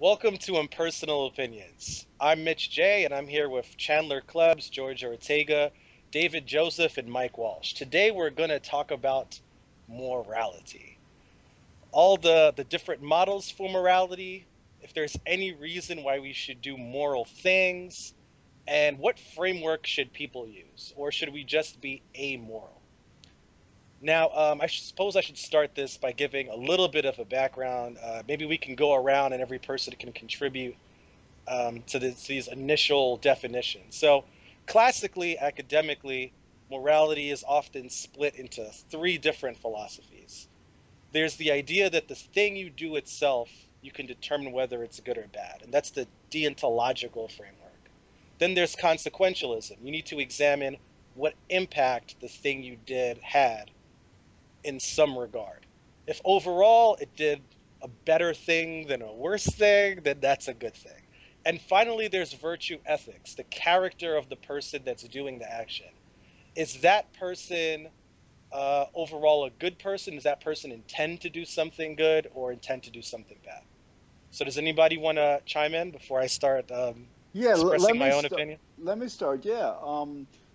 Welcome to Impersonal Opinions. I'm Mitch J, and I'm here with Chandler Klebs, George Ortega, David Joseph, and Mike Walsh. Today we're going to talk about morality. All the different models for morality, if there's any reason why we should do moral things, and what framework should people use, or should we just be amoral? Now, suppose I should start this by giving a little bit of a background. Maybe we can go around and every person can contribute to these initial definitions. So, classically, academically, morality is often split into three different philosophies. There's the idea that the thing you do itself, you can determine whether it's good or bad, and that's the deontological framework. Then there's consequentialism. You need to examine what impact the thing you did had in some regard. If overall it did a better thing than a worse thing, then that's a good thing. And finally, there's virtue ethics, the character of the person that's doing the action. Is that person overall a good person? Does that person intend to do something good or intend to do something bad? So, does anybody want to chime in before I start Yeah, let expressing me my own start. opinion? Let me start. Yeah.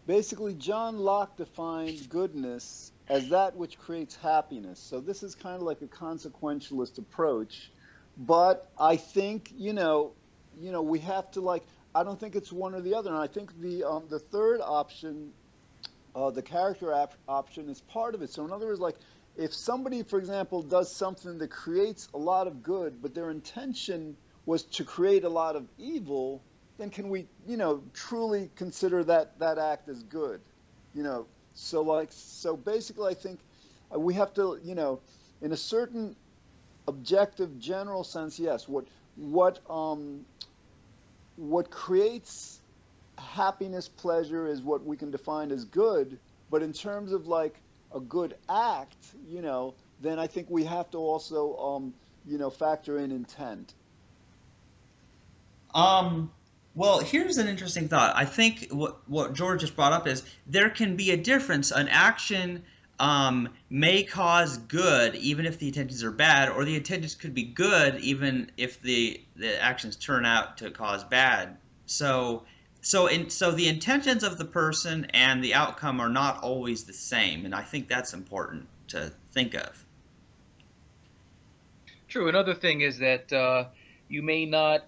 Basically, John Locke defined goodness as that which creates happiness. So this is kind of like a consequentialist approach, but I think we have to like. I don't think it's one or the other, and I think the third option, the option, is part of it. So in other words, like if somebody, for example, does something that creates a lot of good, but their intention was to create a lot of evil, then can we, truly consider that act as good? So basically, I think we have to, in a certain objective, general sense, yes, what um what creates happiness, pleasure is what we can define as good. But in terms of like a good act, then I think we have to also, factor in intent. Um, well, here's an interesting thought. I think what George just brought up is there can be a difference. An action may cause good even if the intentions are bad, or the intentions could be good even if the actions turn out to cause bad. So the intentions of the person and the outcome are not always the same, and I think that's important to think of. True. Another thing is that you may not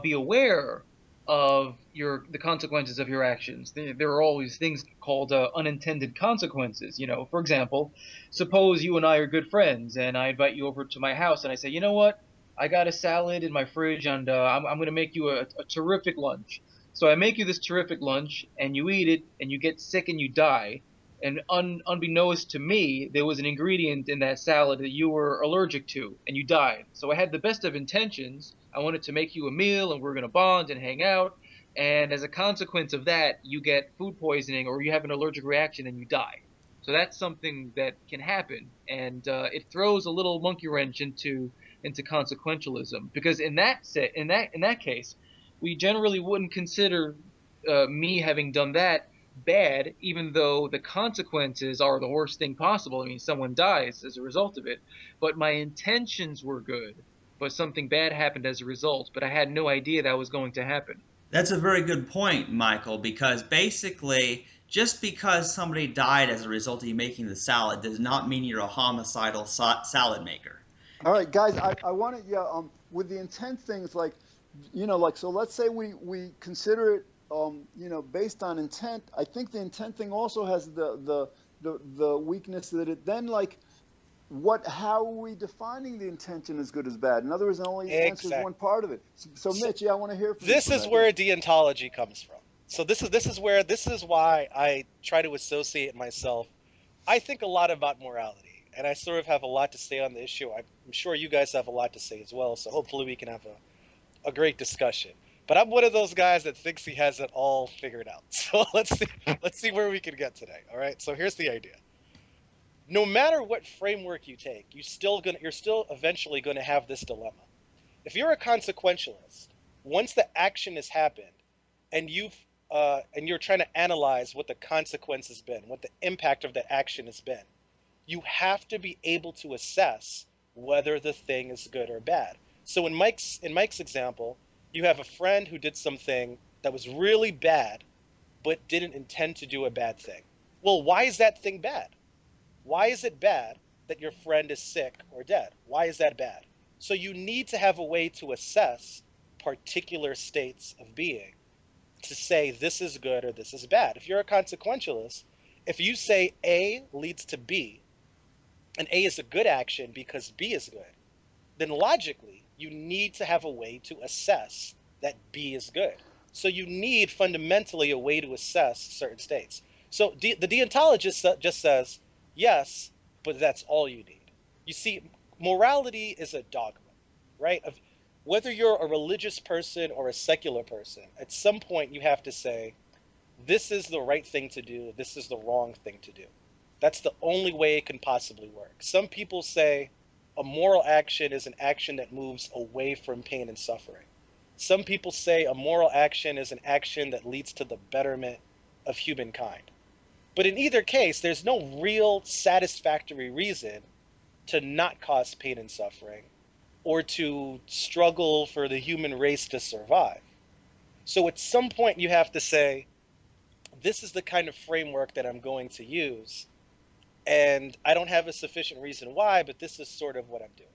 be aware of the consequences of your actions. There are always things called unintended consequences. For example, suppose you and I are good friends, and I invite you over to my house, and I say, you know what? I got a salad in my fridge, and I'm going to make you a terrific lunch. So I make you this terrific lunch, and you eat it, and you get sick and you die. And unbeknownst to me, there was an ingredient in that salad that you were allergic to, and you died. So I had the best of intentions. I wanted to make you a meal, and we're going to bond and hang out. And as a consequence of that, you get food poisoning or you have an allergic reaction and you die. So that's something that can happen, and it throws a little monkey wrench into consequentialism because in that case, we generally wouldn't consider me having done that bad, even though the consequences are the worst thing possible. I mean, someone dies as a result of it, but my intentions were good, but something bad happened as a result, but I had no idea that was going to happen. That's a very good point, Michael, because basically, just because somebody died as a result of you making the salad does not mean you're a homicidal salad maker. All right, guys, I want to, yeah, with the intent things, like, like, so let's say we consider it, based on intent. I think the intent thing also has the weakness that it then, like, how are we defining the intention as good as bad? In other words, it only answers one Exactly. part of it. So So, Mitch, yeah, I want to hear from you this for a is minute. Yeah. where deontology comes from. So this is why I try to associate myself. I think a lot about morality, and I sort of have a lot to say on the issue. I'm sure you guys have a lot to say as well. So hopefully we can have a great discussion. But I'm one of those guys that thinks he has it all figured out. So let's see where we can get today. All right. So here's the idea. No matter what framework you take, you're still eventually going to have this dilemma. If you're a consequentialist, once the action has happened, and you're trying to analyze what the consequence has been, what the impact of the action has been, you have to be able to assess whether the thing is good or bad. So in Mike's example, you have a friend who did something that was really bad, but didn't intend to do a bad thing. Well, why is that thing bad? Why is it bad that your friend is sick or dead? Why is that bad? So you need to have a way to assess particular states of being to say this is good or this is bad. If you're a consequentialist, if you say A leads to B, and A is a good action because B is good, then logically you need to have a way to assess that B is good. So you need fundamentally a way to assess certain states. So the deontologist just says, yes, but that's all you need. You see, morality is a dogma, right? Of whether you're a religious person or a secular person, at some point you have to say, this is the right thing to do, this is the wrong thing to do. That's the only way it can possibly work. Some people say a moral action is an action that moves away from pain and suffering. Some people say a moral action is an action that leads to the betterment of humankind. But in either case, there's no real satisfactory reason to not cause pain and suffering or to struggle for the human race to survive. So at some point, you have to say, this is the kind of framework that I'm going to use. And I don't have a sufficient reason why, but this is sort of what I'm doing.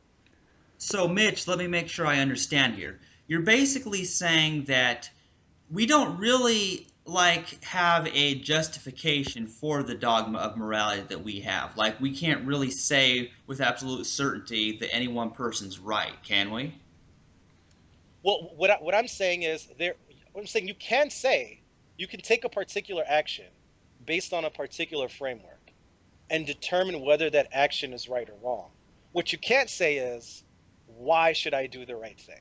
So, Mitch, let me make sure I understand here. You're basically saying that we don't really like have a justification for the dogma of morality that we have. Like we can't really say with absolute certainty that any one person's right, can we? Well, what I'm saying is what I'm saying, you can take a particular action based on a particular framework and determine whether that action is right or wrong. What you can't say is, why should I do the right thing?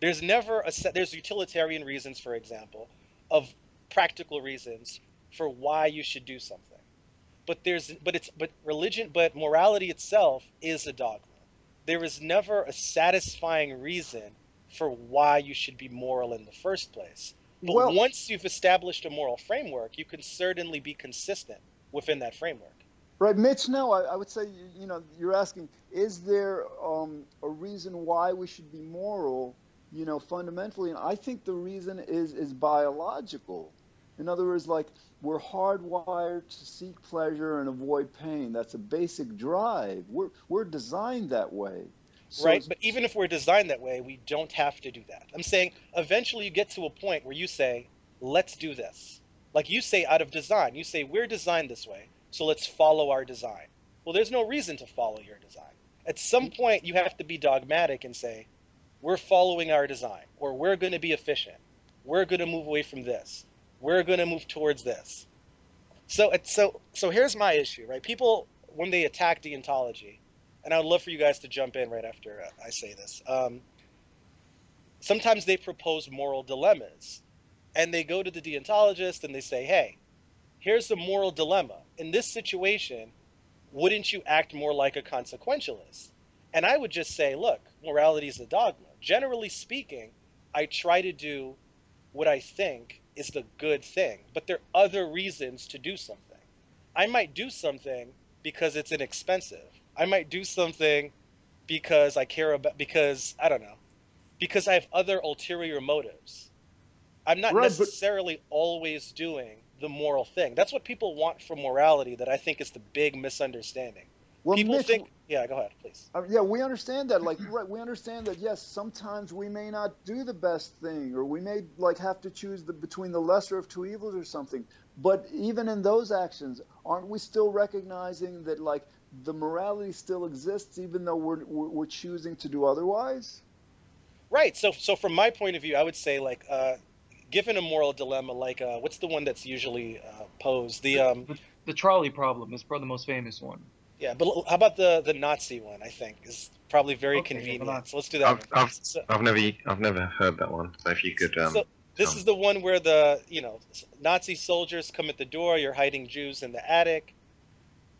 There's utilitarian reasons, for example, of practical reasons for why you should do something. But morality itself is a dogma. There is never a satisfying reason for why you should be moral in the first place. But Well, once you've established a moral framework, you can certainly be consistent within that framework. right, Mitch. No, I would say you're asking, is there a reason why we should be moral? Fundamentally, and I think the reason is biological. In other words, like we're hardwired to seek pleasure and avoid pain. That's a basic drive. We're designed that way. So Right? But even if we're designed that way, we don't have to do that. I'm saying eventually you get to a point where you say, let's do this. Like you say out of design, you say, we're designed this way, so let's follow our design. Well, there's no reason to follow your design. At some point, you have to be dogmatic and say, we're following our design, or we're going to be efficient. We're going to move away from this. We're going to move towards this. So here's my issue, right? People, when they attack deontology, and I would love for you guys to jump in right after I say this. Sometimes they propose moral dilemmas, and they go to the deontologist and they say, "Hey, here's the moral dilemma. In this situation, wouldn't you act more like a consequentialist?" And I would just say, "Look, morality is a dogma. Generally speaking, I try to do what I think is the good thing, but there are other reasons to do something. I might do something because it's inexpensive. I might do something because I care about, because I don't know, because I have other ulterior motives. I'm not right, but necessarily always doing the moral thing." That's what people want from morality that I think is the big misunderstanding. well, People Mitch, think, yeah, go ahead, please. yeah, we understand that. Like, right, we understand that. Yes, sometimes we may not do the best thing, or we may like have to choose between the lesser of two evils or something. But even in those actions, aren't we still recognizing that like the morality still exists, even though we're choosing to do otherwise? Right. So from my point of view, I would say like, given a moral dilemma, like what's the one that's usually posed? The trolley problem is probably the most famous one. Yeah, but how about the Nazi one? I think is probably very Okay, yeah, convenient. So let's do that I've one. I've So, I've never heard that one. So if you could so this tell is me. the one where the Nazi soldiers come at the door. You're hiding Jews in the attic.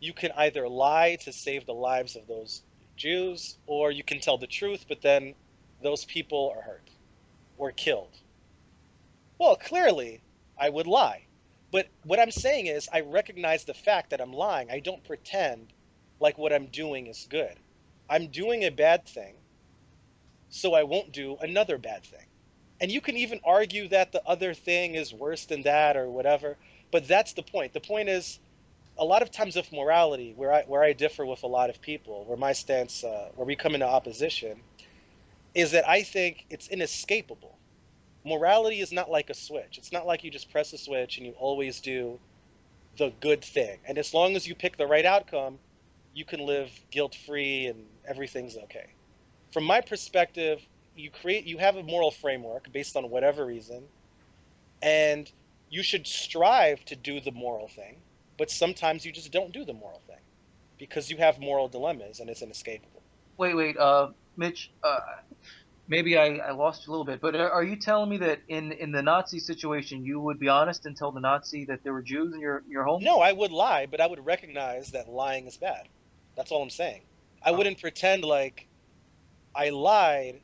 You can either lie to save the lives of those Jews, or you can tell the truth, but then those people are hurt or killed. Well, clearly, I would lie. But what I'm saying is, I recognize the fact that I'm lying. I don't pretend like what I'm doing is good. I'm doing a bad thing so I won't do another bad thing. And you can even argue that the other thing is worse than that or whatever, but that's the point. The point is, a lot of times with morality, where I differ with a lot of people, where my stance, where we come into opposition, is that I think it's inescapable. Morality is not like a switch. It's not like you just press a switch and you always do the good thing. And as long as you pick the right outcome, you can live guilt-free and everything's okay. From my perspective, you have a moral framework based on whatever reason, and you should strive to do the moral thing, but sometimes you just don't do the moral thing because you have moral dilemmas and it's inescapable. Wait, Mitch, maybe I lost you a little bit, but are you telling me that in the Nazi situation you would be honest and tell the Nazi that there were Jews in your home? No, I would lie, but I would recognize that lying is bad. That's all I'm saying. I wouldn't pretend like I lied,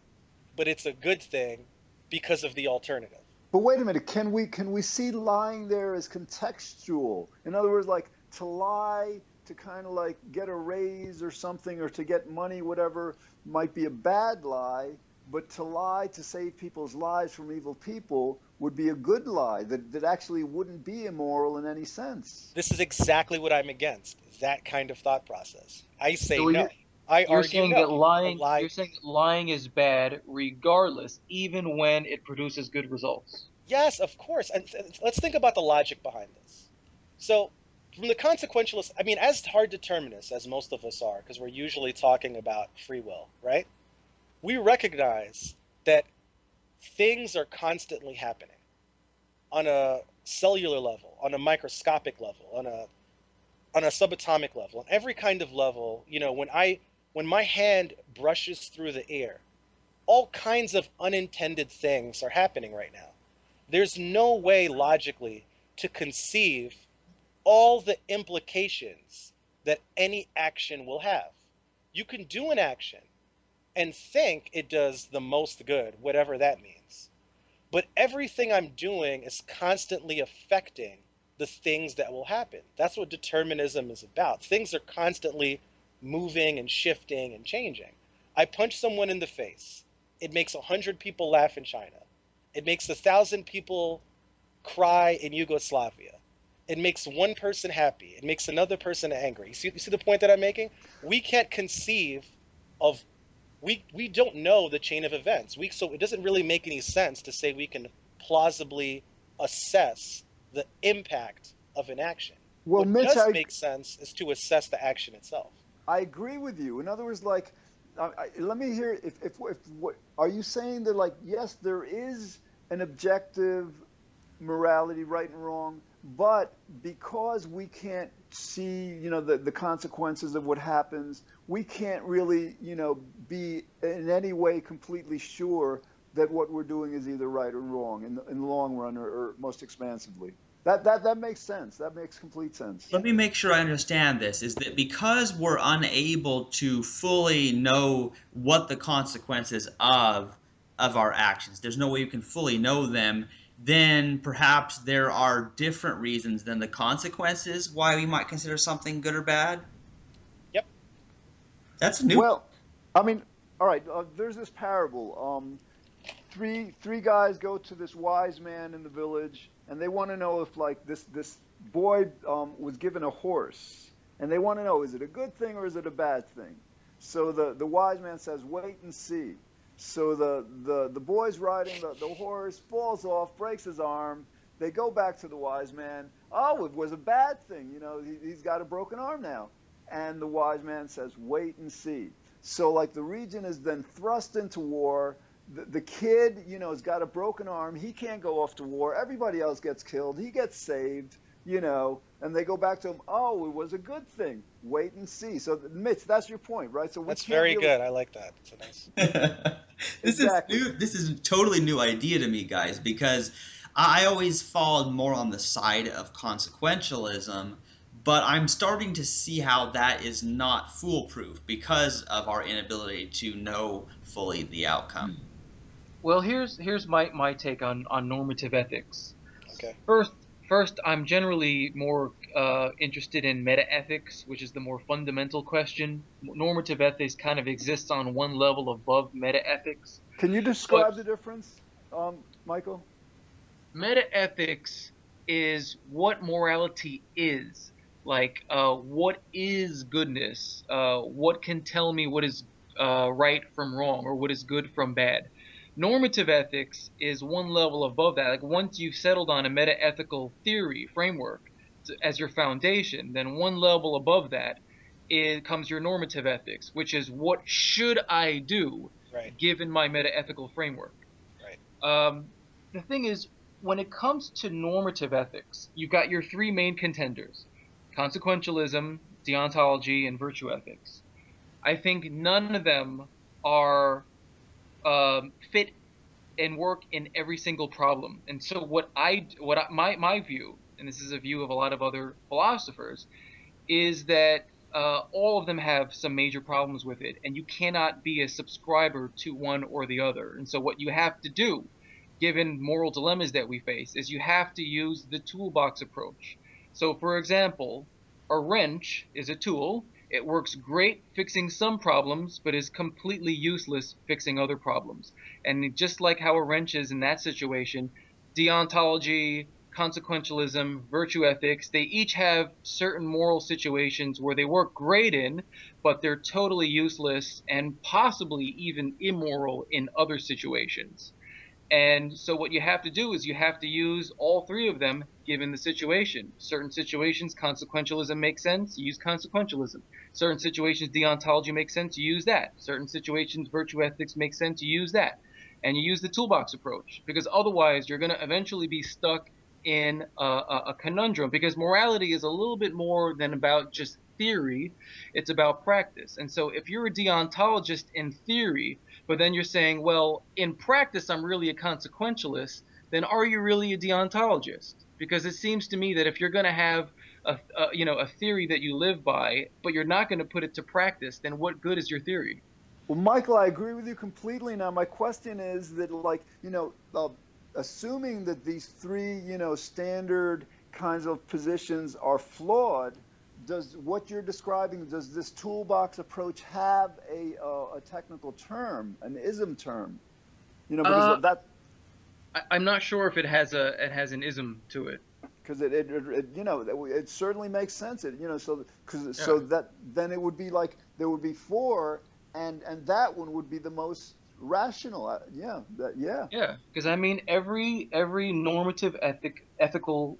but it's a good thing because of the alternative. But wait a minute, can we see lying there as contextual? In other words, like to lie to kind of like get a raise or something or to get money, whatever, might be a bad lie, but to lie to save people's lives from evil people would be a good lie that actually wouldn't be immoral in any sense. This is exactly what I'm against, that kind of thought process. I say So no. I you're argue saying no. that lying lie. you're saying that lying is bad regardless, even when it produces good results. Yes, of course. And let's think about the logic behind this. So, from the consequentialist, I mean, as hard determinists as most of us are, because we're usually talking about free will, right? We recognize that things are constantly happening on a cellular level, on a microscopic level, on a subatomic level, on every kind of level. You know, when my hand brushes through the air, all kinds of unintended things are happening right now. There's no way logically to conceive all the implications that any action will have. You can do an action and think it does the most good, whatever that means. But everything I'm doing is constantly affecting the things that will happen. That's what determinism is about. Things are constantly moving and shifting and changing. I punch someone in the face. It makes 100 people laugh in China. It makes 1,000 people cry in Yugoslavia. It makes one person happy. It makes another person angry. You see the point that I'm making? We can't conceive of we don't know the chain of events. So it doesn't really make any sense to say we can plausibly assess the impact of an action. Well, What Mitch, does make sense is to assess the action itself. I agree with you. In other words, like, let me hear if what are you saying that, like, yes, there is an objective morality, right and wrong, but because we can't see, the consequences of what happens, we can't really, be in any way completely sure that what we're doing is either right or wrong in the long run, or most expansively. That makes sense. That makes complete sense. Let me make sure I understand this, is that because we're unable to fully know what the consequences of our actions, there's no way you can fully know them, then perhaps there are different reasons than the consequences why we might consider something good or bad? Yep. That's new. Well, I mean, all right, there's this parable. Three guys go to this wise man in the village, and they want to know if, like, this boy was given a horse, and they want to know, is it a good thing or is it a bad thing? So the wise man says, wait and see. So the boy's riding the horse, falls off, breaks his arm. They go back to the wise man. Oh, it was a bad thing. He's got a broken arm now. And the wise man says, wait and see. So, like, the region is then thrust into war. The kid, has got a broken arm. He can't go off to war. Everybody else gets killed. He gets saved, and they go back to him. Oh, it was a good thing. Wait and see. So, Mitch, that's your point, right? So That's very good. I like that. It's a nice. Exactly. Is new. This is a totally new idea to me, guys, because I always followed more on the side of consequentialism, but I'm starting to see how that is not foolproof because of our inability to know fully the outcome. Well, here's my take on normative ethics. Okay. First, I'm generally more interested in metaethics, which is the more fundamental question. Normative ethics kind of exists on one level above metaethics. Can you describe the difference, Michael? Metaethics is what morality is. Like, what is goodness? What can tell me what is right from wrong, or what is good from bad? Normative ethics is one level above that. Like, once you've settled on a metaethical theory framework as your foundation, then one level above that comes your normative ethics, which is what should I do Right. given my metaethical framework. Right. The thing is, when it comes to normative ethics, you've got your three main contenders: consequentialism, deontology, and virtue ethics. I think none of them are fit and work in every single problem. And so my view, and this is a view of a lot of other philosophers, is that all of them have some major problems with it, and you cannot be a subscriber to one or the other. And so what you have to do, given moral dilemmas that we face, is you have to use the toolbox approach. So, for example, a wrench is a tool. It works great fixing some problems, but is completely useless fixing other problems. And just like how a wrench is in that situation, deontology, consequentialism, virtue ethics, they each have certain moral situations where they work great in, but they're totally useless and possibly even immoral in other situations. And so what you have to do is you have to use all three of them given the situation. Certain situations, consequentialism makes sense, you use consequentialism. Certain situations, deontology makes sense, you use that. Certain situations, virtue ethics makes sense, you use that. And you use the toolbox approach, because otherwise you're going to eventually be stuck in a conundrum, because morality is a little bit more than about just theory, it's about practice. And so if you're a deontologist in theory, but then you're saying, well, in practice I'm really a consequentialist, then are you really a deontologist? Because it seems to me that if you're going to have a theory that you live by, but you're not going to put it to practice, then what good is your theory? Well, Michael, I agree with you completely. Now, my question is that, like, assuming that these three, standard kinds of positions are flawed, does what you're describing, does this toolbox approach have a technical term, an ism term? Because Uh, that, I'm not sure if it has an ism to it. because it certainly makes sense. Yeah. So that then it would be like there would be four, and that one would be the most rational. Yeah. Yeah, because I mean, every normative ethical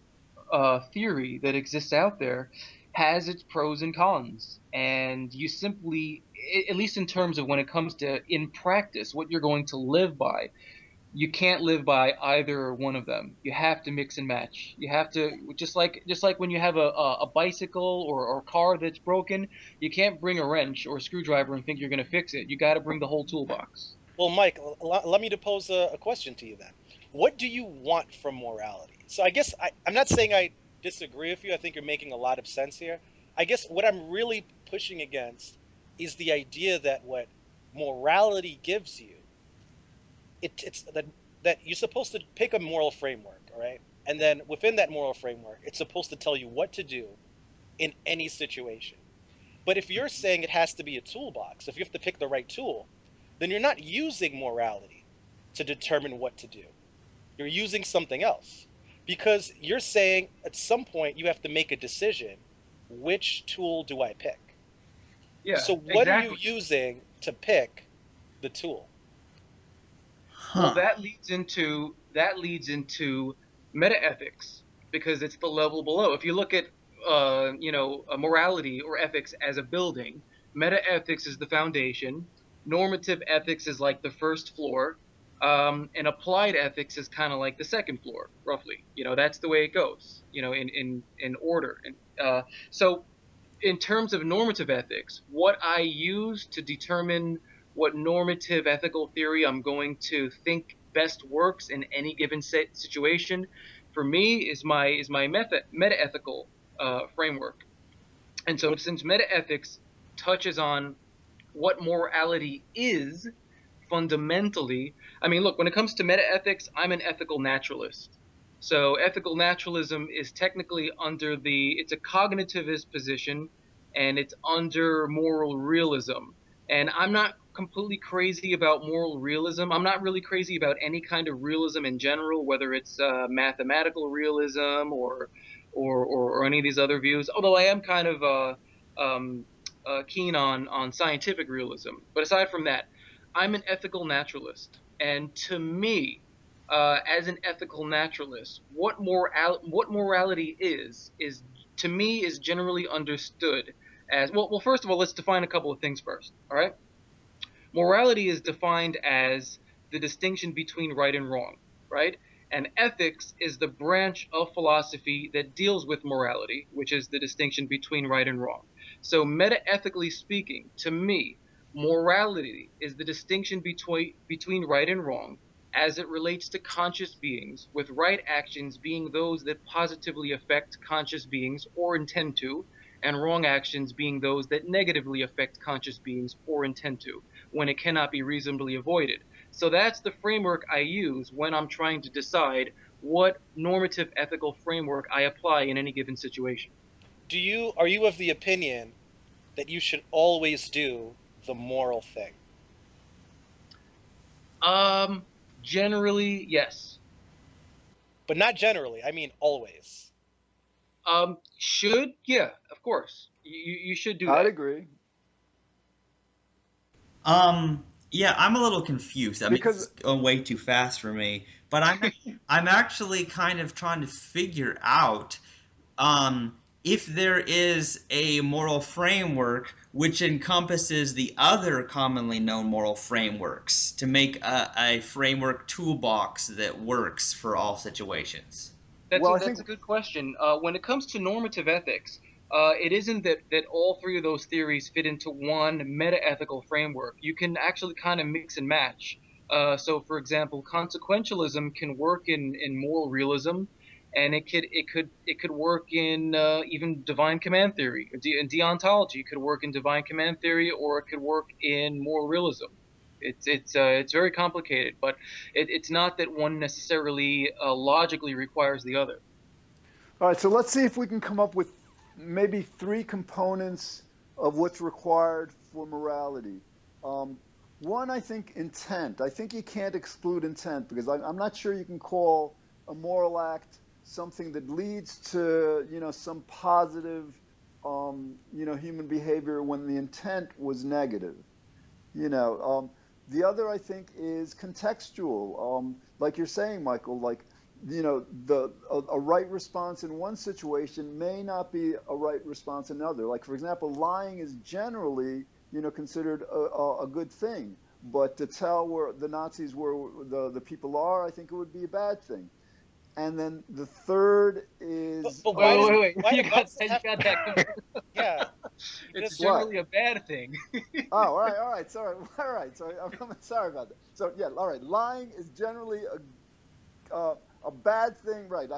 theory that exists out there has its pros and cons, and you simply, at least in terms of when it comes to in practice, what you're going to live by, you can't live by either one of them. You have to mix and match. You have to, just like when you have a bicycle or car that's broken, you can't bring a wrench or a screwdriver and think you're going to fix it. You got to bring the whole toolbox. Well, Mike, let me to pose a question to you then. What do you want from morality? So I guess I'm not saying I disagree with you. I think you're making a lot of sense here. I guess what I'm really pushing against is the idea that what morality gives you, it's that you're supposed to pick a moral framework, all right? And then within that moral framework, it's supposed to tell you what to do in any situation. But if you're saying it has to be a toolbox, if you have to pick the right tool, then you're not using morality to determine what to do. You're using something else. Because you're saying at some point you have to make a decision, which tool do I pick? Yeah, So what are you exactly. using to pick the tool? Well, Huh. that leads into metaethics, because it's the level below. If you look at a morality or ethics as a building, metaethics is the foundation, normative ethics is like the first floor, and applied ethics is kind of like the second floor, roughly. That's the way it goes. In order. And so in terms of normative ethics, what I use to determine what normative ethical theory I'm going to think best works in any given situation, for me, is my meta ethical framework. And so, What since meta ethics touches on what morality is fundamentally, I mean, look, when it comes to meta ethics, I'm an ethical naturalist. So ethical naturalism is technically it's a cognitivist position, and it's under moral realism. And I'm not completely crazy about moral realism. I'm not really crazy about any kind of realism in general, whether it's mathematical realism or any of these other views. Although I am kind of keen on scientific realism. But aside from that, I'm an ethical naturalist, and to me, as an ethical naturalist, what morality is to me is generally understood as well. Well, first of all, let's define a couple of things first. All right, morality is defined as the distinction between right and wrong, right? And ethics is the branch of philosophy that deals with morality, which is the distinction between right and wrong. So, metaethically speaking, to me, morality is the distinction between right and wrong as it relates to conscious beings, with right actions being those that positively affect conscious beings or intend to, and wrong actions being those that negatively affect conscious beings or intend to, when it cannot be reasonably avoided. So that's the framework I use when I'm trying to decide what normative ethical framework I apply in any given situation. Are you of the opinion that you should always do the moral thing? Um, Generally, yes. But not generally, I mean always. Yeah, of course. You should do I'd that. agree Yeah, I'm a little confused. I mean, this because is going way too fast for me, but I'm actually kind of trying to figure out if there is a moral framework which encompasses the other commonly known moral frameworks to make a framework toolbox that works for all situations. well, I That's think a good question. When it comes to normative ethics, it isn't that all three of those theories fit into one meta-ethical framework. You can actually kind of mix and match. So, for example, consequentialism can work in moral realism, and it could work in even divine command theory. In deontology, it could work in divine command theory, or it could work in moral realism. It's very complicated, but it's not that one necessarily logically requires the other. all right. So let's see if we can come up with maybe three components of what's required for morality. Um, One, I think intent. I think you can't exclude intent because I'm not sure you can call a moral act something that leads to some positive human behavior when the intent was negative. You know, the other I think is contextual. Like you're saying, Michael, like a right response in one situation may not be a right response in another. Like for example, lying is generally considered a good thing, but to tell where the Nazis where the people are, I think it would be a bad thing. And then the third is But Wait, why does wait, wait, wait. why does it You have got that. yeah, It's because what? generally a bad thing. Oh, all right, sorry, all right. Sorry, I'm sorry about that. So yeah, all right. Lying is generally a bad thing, right? I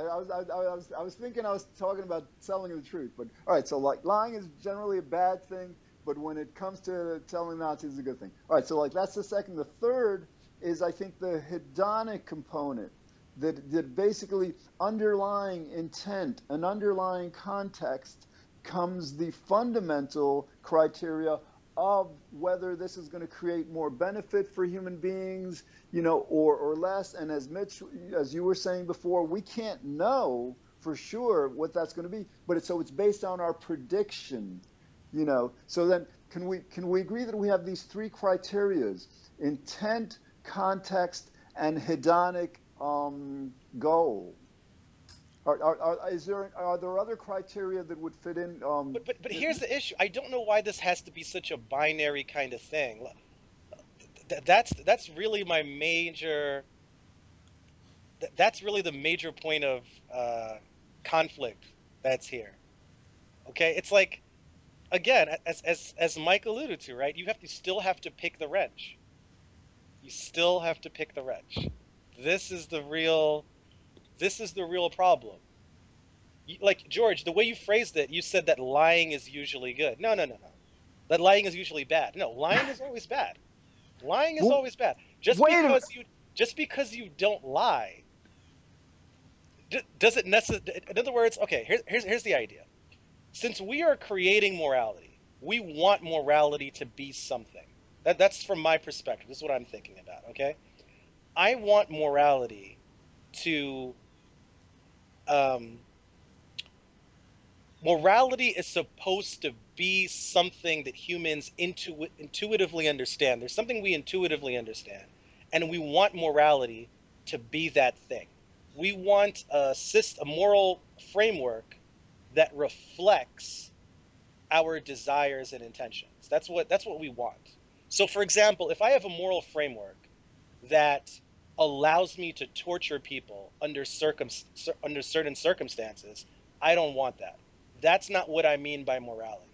was thinking I was talking about telling the truth, but all right. So like lying is generally a bad thing, but when it comes to telling Nazis, it's a good thing. All right. So like that's the second. The third is I think the hedonic component that basically underlying intent, an underlying context comes the fundamental criteria of whether this is going to create more benefit for human beings, or less. And as Mitch, as you were saying before, we can't know for sure what that's going to be, but it's based on our prediction, So then, can we agree that we have these three criterias: intent, context, and hedonic goal? Are there other criteria that would fit in? but here's the issue. I don't know why this has to be such a binary kind of thing. That's really my major. That's really the major point of conflict that's here. Okay, it's like again, as Mike alluded to, right? You still have to pick the wrench. You still have to pick the wrench. This is the real this is the real problem. Like George, the way you phrased it, you said that lying is usually good. No, no, no, no. That lying is usually bad. No, lying is always bad. Lying is Well, always bad. wait a minute. Just because you don't lie does it necessarily? In other words, okay, here's the idea. Since we are creating morality, we want morality to be something. That's from my perspective. This is what I'm thinking about. Okay, I want morality to um, morality is supposed to be something that humans intuitively understand. There's something we intuitively understand, and we want morality to be that thing. We want a moral framework that reflects our desires and intentions. That's what we want. So, for example, if I have a moral framework that allows me to torture people under certain circumstances, I don't want that. That's not what I mean by morality.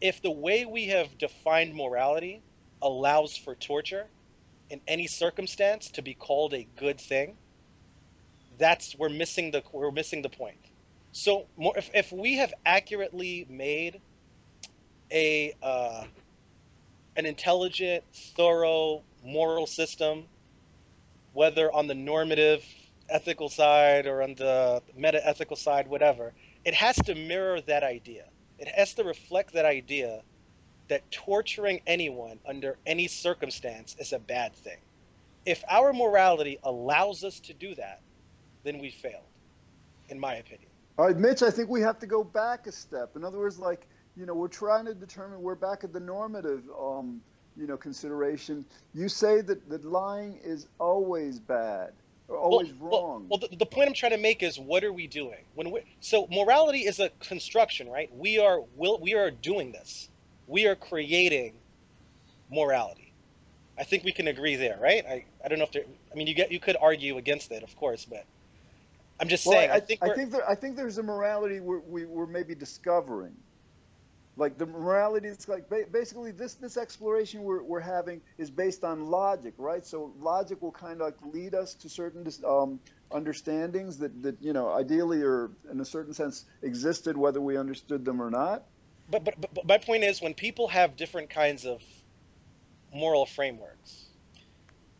If the way we have defined morality allows for torture in any circumstance to be called a good thing, that's we're missing the point. So if we have accurately made a an intelligent, thorough moral system, whether on the normative ethical side or on the meta ethical side, whatever, it has to mirror that idea. It has to reflect that idea that torturing anyone under any circumstance is a bad thing. If our morality allows us to do that, then we failed, in my opinion. All right, Mitch, I think we have to go back a step. In other words, like, we're trying to determine, we're back at the normative, consideration. You say that lying is always bad or Well, always well, wrong. well. The point I'm trying to make is, what are we doing so morality is a construction, right? We are doing this. We are creating morality. I think we can agree there, right? I don't know if there. I mean, you could argue against it, of course, but I'm just Well, saying. I think we're I think there's a morality we're maybe discovering. Like the morality is like basically this exploration we're having is based on logic, right? So logic will kind of like lead us to certain understandings that ideally or in a certain sense existed whether we understood them or not. but my point is, when people have different kinds of moral frameworks,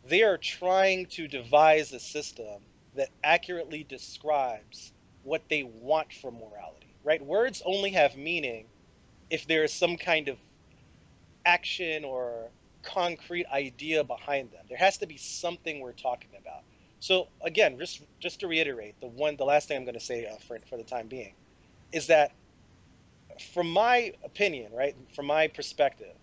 they are trying to devise a system that accurately describes what they want from morality, right? Words only have meaning if there is some kind of action or concrete idea behind them. There has to be something we're talking about. So again, just to reiterate, the last thing I'm going to say for the time being is that, from my opinion, right, from my perspective,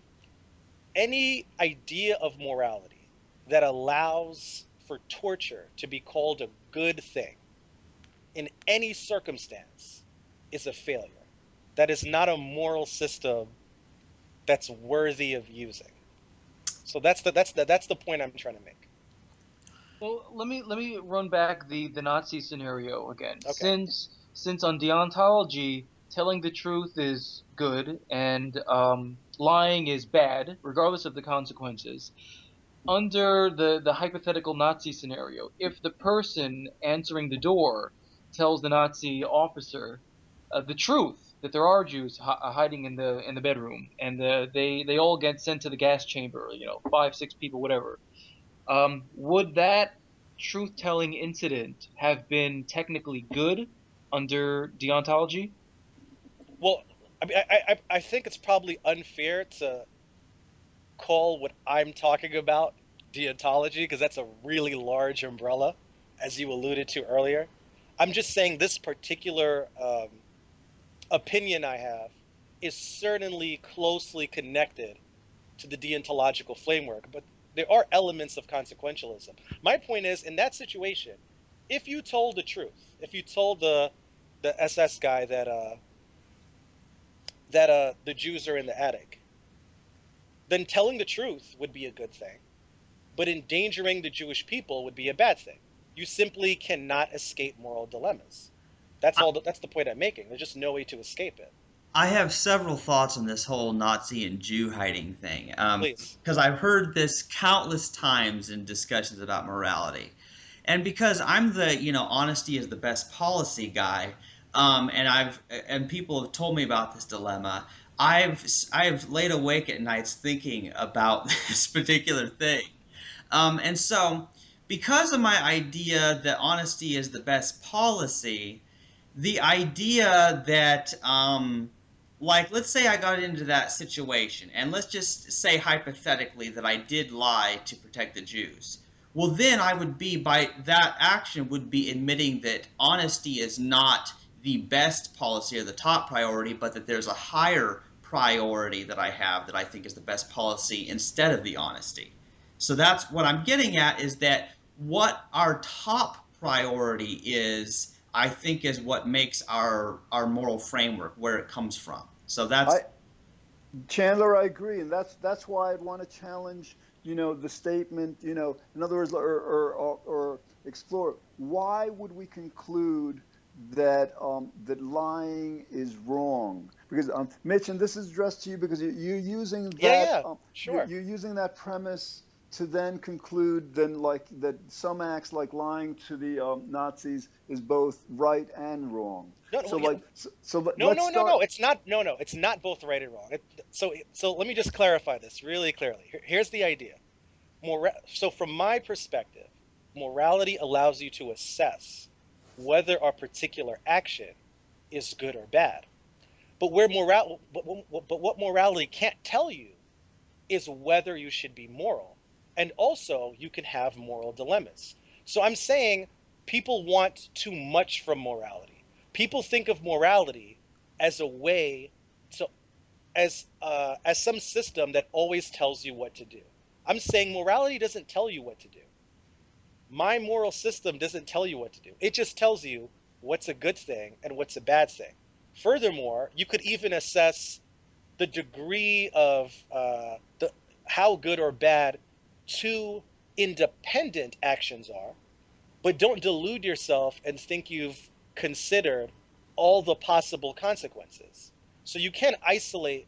any idea of morality that allows for torture to be called a good thing in any circumstance is a failure. That is not a moral system that's worthy of using. So that's the point I'm trying to make. Well, let me run back the Nazi scenario again. Okay. Since on deontology, telling the truth is good and lying is bad, regardless of the consequences. Under the hypothetical Nazi scenario, if the person answering the door tells the Nazi officer the truth that there are Jews hiding in the bedroom, and they all get sent to the gas chamber, 5, 6 people, whatever, would that truth-telling incident have been technically good under deontology? Well, I mean, I think it's probably unfair to call what I'm talking about deontology, because that's a really large umbrella, as you alluded to earlier. I'm just saying this particular opinion I have is certainly closely connected to the deontological framework, but there are elements of consequentialism. My point is, in that situation, if you told the truth, if you told the SS guy that the Jews are in the attic, then telling the truth would be a good thing, but endangering the Jewish people would be a bad thing. You simply cannot escape moral dilemmas. That's the point I'm making. There's just no way to escape it. I have several thoughts on this whole Nazi and Jew hiding thing, Please. because I've heard this countless times in discussions about morality, and because I'm the honesty is the best policy guy, and people have told me about this dilemma. I've laid awake at nights thinking about this particular thing, and so because of my idea that honesty is the best policy, the idea that, like, let's say I got into that situation, and let's just say hypothetically that I did lie to protect the Jews. Well, then I would be, by that action, would be admitting that honesty is not the best policy or the top priority, but that there's a higher priority that I have that I think is the best policy instead of the honesty. So that's what I'm getting at, is that what our top priority is, I think, is what makes our moral framework, where it comes from. So that's Chandler, I agree, and that's why I'd want to challenge, the statement, in other words, or explore why would we conclude that that lying is wrong? Because Mitch, and this is addressed to you because you're using Yeah, that yeah, sure. you're using that premise to then conclude then like that some acts like lying to the Nazis is both right and wrong. No, So no, yeah, like no, let's no, no, start. no. It's not. No, no. It's not both right and wrong. So let me just clarify this really clearly. Here's the idea. So from my perspective, morality allows you to assess whether a particular action is good or bad. But what morality can't tell you is whether you should be moral. And also, you can have moral dilemmas. So I'm saying people want too much from morality. People think of morality as a way to, as some system that always tells you what to do. I'm saying morality doesn't tell you what to do. My moral system doesn't tell you what to do. It just tells you what's a good thing and what's a bad thing. Furthermore, you could even assess the degree of how good or bad two independent actions are, but don't delude yourself and think you've considered all the possible consequences. So you can't isolate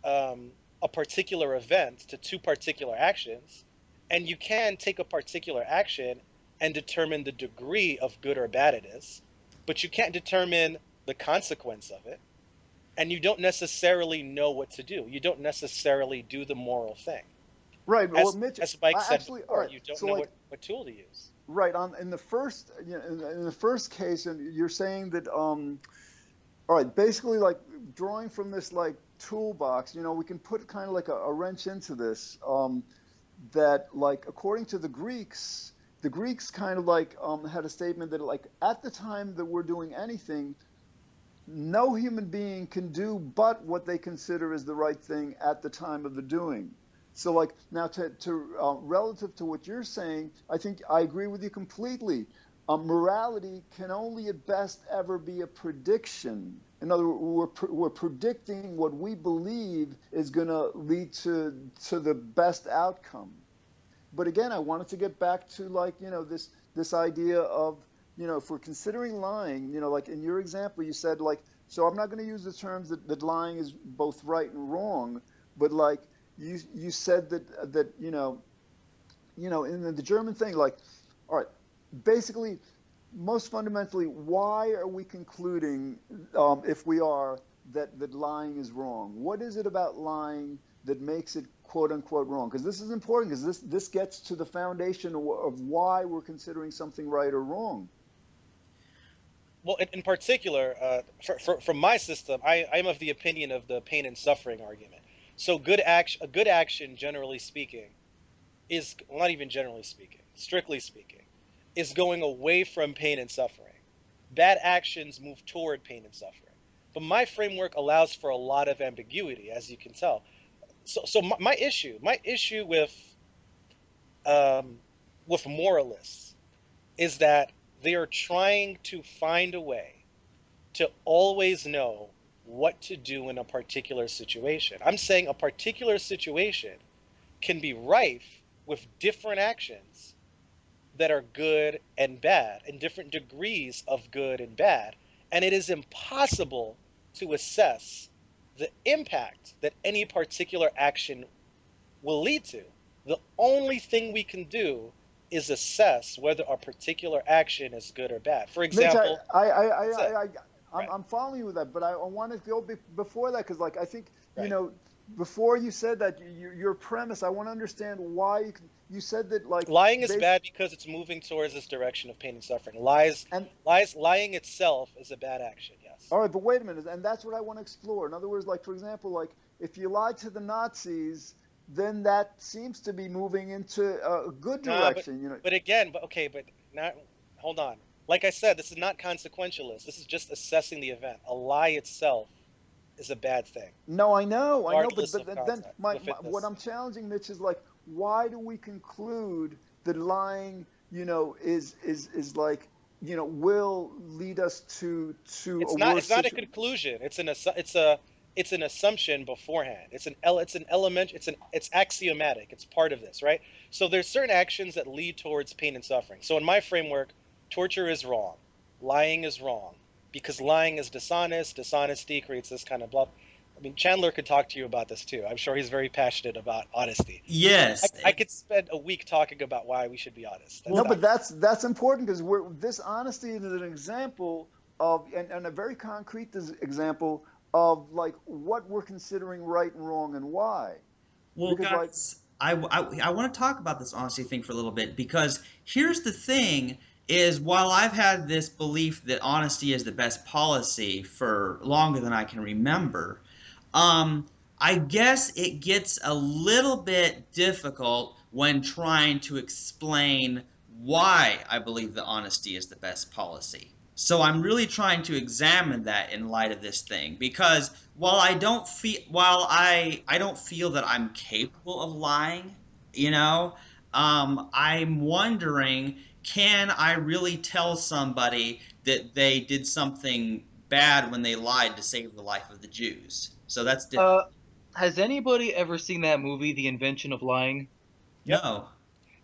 a particular event to two particular actions, and you can take a particular action and determine the degree of good or bad it is, but you can't determine the consequence of it, and you don't necessarily know what to do. You don't necessarily do the moral thing. Right, well, As Mitch, as Mike I said actually, all before, right. you don't So, know like, what tool to use. right on in the first, in the first case, and you're saying that, all right, basically, like drawing from this like toolbox, we can put kind of like a wrench into this. That, like, according to the Greeks kind of like had a statement that like at the time that we're doing anything, no human being can do but what they consider is the right thing at the time of the doing. So, like, now to relative to what you're saying, I think I agree with you completely. Morality can only at best ever be a prediction. In other words, we're predicting what we believe is going to lead to the best outcome. But again, I wanted to get back to, like, this idea of, if we're considering lying, like in your example, you said, like, so I'm not going to use the terms that lying is both right and wrong, but like you said that in the German thing, like, all right, basically, most fundamentally, why are we concluding, if we are, that lying is wrong? What is it about lying that makes it quote unquote wrong? Because this is important, because this gets to the foundation of why we're considering something right or wrong. Well, in particular, from my system, I'm of the opinion of the pain and suffering argument. So a good action, generally speaking, is, well, not even generally speaking, strictly speaking, is going away from pain and suffering. Bad actions move toward pain and suffering. But my framework allows for a lot of ambiguity, as you can tell. So my issue um, with moralists is that they are trying to find a way to always know what to do in a particular situation. I'm saying a particular situation can be rife with different actions that are good and bad, and different degrees of good and bad. And it is impossible to assess the impact that any particular action will lead to. The only thing we can do is assess whether a particular action is good or bad. For Mitch, example, that's it. Right, I'm following you with that, but I want to go before that, because, like, I think, right. before you said that, your premise, I want to understand why you said that like Lying is bad because it's moving towards this direction of pain and suffering. and Lying itself is a bad action. Yes. all right, but wait a minute, and that's what I want to explore. In other words, like for example, like if you lied to the Nazis, then that seems to be moving into a good Nah, direction, you know. but again, but okay, but not. Hold on. Like I said, this is not consequentialist. This is just assessing the event. A lie itself is a bad thing, No, I know, regardless but of then context. what I'm challenging, Mitch, is like, why do we conclude that lying, you know, is like, you know, will lead us to a worse It's not a situation? conclusion. It's an assumption beforehand. It's an element. It's axiomatic. It's part of this, right? So there's certain actions that lead towards pain and suffering. So in my framework, torture is wrong, lying is wrong, because lying is dishonest. Dishonesty creates this kind of blah. I mean, Chandler could talk to you about this too. I'm sure he's very passionate about honesty. Yes. I could spend a week talking about why we should be honest. No, but that's important because this honesty is an example of, and a very concrete example of like what we're considering right and wrong and why. Well, Because like, guys, I want to talk about this honesty thing for a little bit because here's the thing is while I've had this belief that honesty is the best policy for longer than I can remember, I guess it gets a little bit difficult when trying to explain why I believe that honesty is the best policy. So I'm really trying to examine that in light of this thing because while I don't feel that I'm capable of lying, you know, I'm wondering, can I really tell somebody that they did something bad when they lied to save the life of the Jews? So that's different. Uh, has anybody ever seen that movie, The Invention of Lying? Yep. No.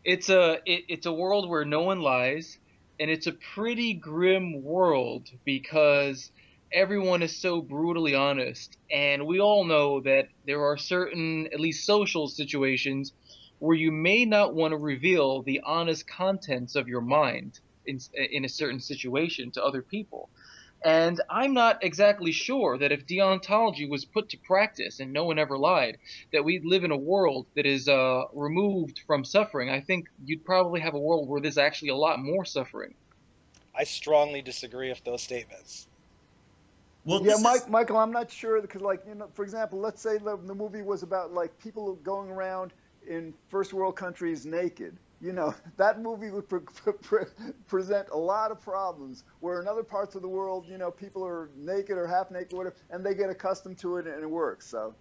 It's a world where no one lies, and it's a pretty grim world because everyone is so brutally honest, and we all know that there are certain, at least social situations, where you may not want to reveal the honest contents of your mind in a certain situation to other people. And I'm not exactly sure that if deontology was put to practice and no one ever lied, that we'd live in a world that is removed from suffering. I think you'd probably have a world where there's actually a lot more suffering. I strongly disagree with those statements. Well, yeah, this is Michael, I'm not sure because like, you know, for example, let's say the movie was about like people going around in first world countries naked. You know, that movie would present a lot of problems where in other parts of the world, you know, people are naked or half naked, whatever, and they get accustomed to it and it works. So,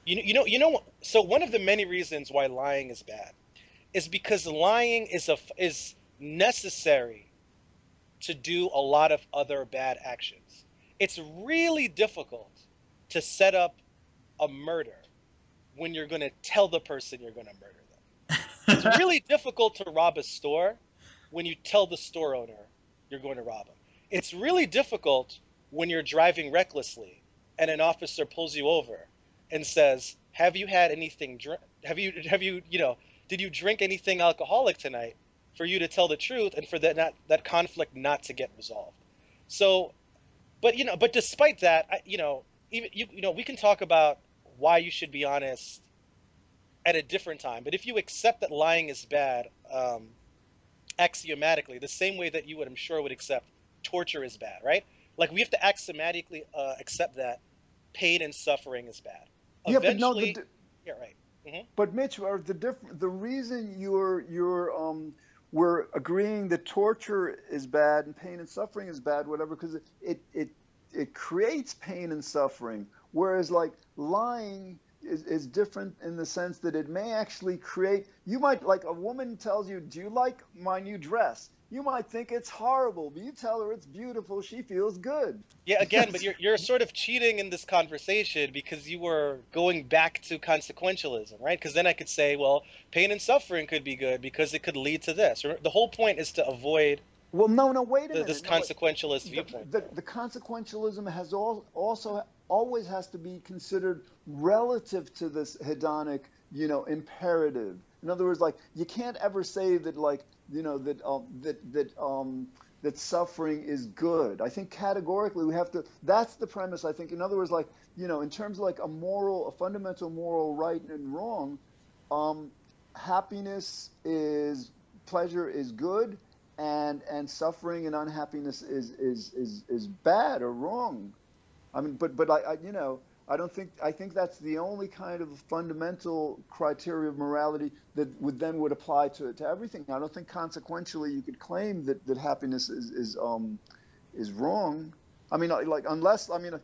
You know. So one of the many reasons why lying is bad is because lying is necessary to do a lot of other bad actions. It's really difficult to set up a murder when you're going to tell the person you're going to murder them. It's really difficult to rob a store when you tell the store owner you're going to rob him. It's really difficult when you're driving recklessly and an officer pulls you over and says, "Have you had anything you know, did you drink anything alcoholic tonight?" for you to tell the truth and for that conflict not to get resolved. So, but despite that, you know, even you know, we can talk about why you should be honest at a different time. But if you accept that lying is bad, axiomatically, the same way that you would, I'm sure, would accept torture is bad, right? Like we have to axiomatically accept that pain and suffering is bad. yeah, but no, Eventually, yeah, right. Hmm. but Mitch, the reason we're agreeing that torture is bad and pain and suffering is bad, whatever, because it creates pain and suffering, whereas like lying is different in the sense that it may actually create. You might like a woman tells you, "Do you like my new dress?" You might think it's horrible, but you tell her it's beautiful. She feels good. Yeah, again, but you're sort of cheating in this conversation because you were going back to consequentialism, right? Because then I could say, well, pain and suffering could be good because it could lead to this. The whole point is to avoid Well, no, wait a this minute. No, consequentialist viewpoint. the consequentialism has also always has to be considered relative to this hedonic, you know, imperative. In other words, like you can't ever say that like, you know, that suffering is good. I think categorically we have to. That's the premise. I think. In other words, like, you know, in terms of like a fundamental moral right and wrong, um, happiness is pleasure is good, and suffering and unhappiness is bad or wrong. I mean, but I don't think I think that's the only kind of fundamental criteria of morality that would apply to everything. I don't think consequentially you could claim that happiness is wrong. I mean, like unless I mean,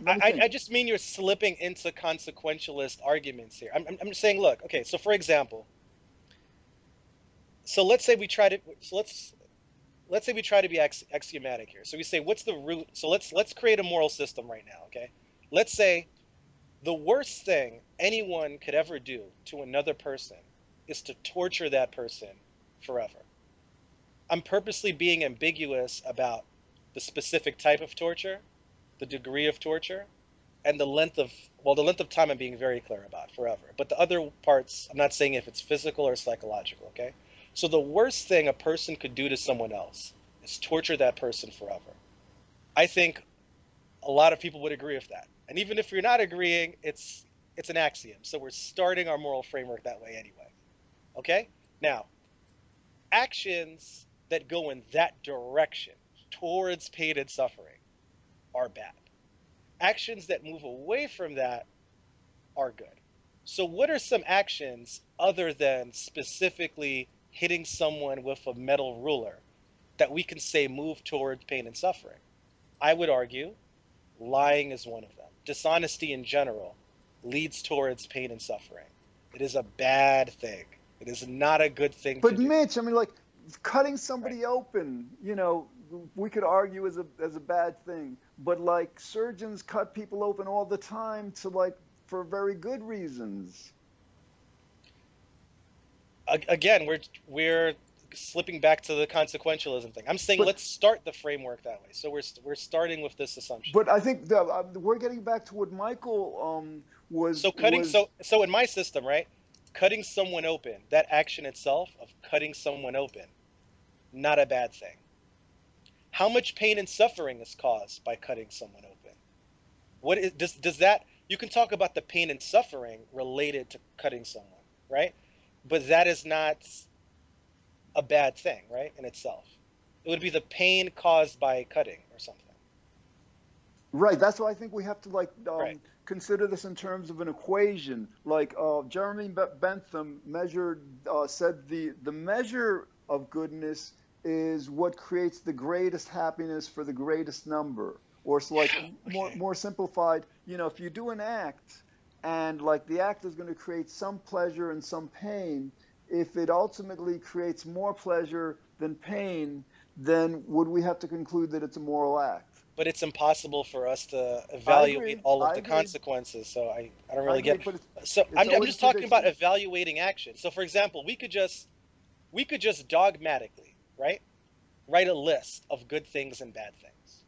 let me I think. just mean you're slipping into consequentialist arguments here. I'm just saying, look, okay, so for example, so let's say we try to so let's say we try to be axiomatic here. So we say, what's the root? So let's create a moral system right now, okay? Let's say the worst thing anyone could ever do to another person is to torture that person forever. I'm purposely being ambiguous about the specific type of torture, the degree of torture, and the length of the length of time I'm being very clear about, forever. But the other parts, I'm not saying if it's physical or psychological, okay? So the worst thing a person could do to someone else is torture that person forever. I think a lot of people would agree with that. And even if you're not agreeing, it's an axiom. So we're starting our moral framework that way anyway. Okay? Now, actions that go in that direction towards pain and suffering are bad. Actions that move away from that are good. So what are some actions other than specifically hitting someone with a metal ruler that we can say move towards pain and suffering? I would argue lying is one of them. Dishonesty in general leads towards pain and suffering. It is a bad thing. It is not a good thing to But do. Mitch, I mean, like cutting Right. somebody open, we could argue as a bad thing. But like surgeons cut people open all the time to like for very good reasons. Again, we're slipping back to the consequentialism thing. I'm saying But let's start the framework that way. So we're starting with this assumption. I think we're getting back to what Michael was So cutting so in my system, right? Cutting someone open, that action itself of cutting someone open, not a bad thing. How much pain and suffering is caused by cutting someone open? What is does that you can talk about the pain and suffering related to cutting someone, right? But that is not a bad thing, right, in itself. It would be the pain caused by cutting or something. right. That's why I think we have to like Right. consider this in terms of an equation. Like Jeremy Bentham said the measure of goodness is what creates the greatest happiness for the greatest number. Or it's like Okay. more simplified. If you do an act and like the act is going to create some pleasure and some pain, if it ultimately creates more pleasure than pain, then would we have to conclude that it's a moral act? But it's impossible for us to I evaluate agree. all of I the agree. consequences. So I don't I really agree. get. But So it's I'm always a just talking about prediction. evaluating action. So for example, we could just dogmatically, right, write a list of good things and bad things.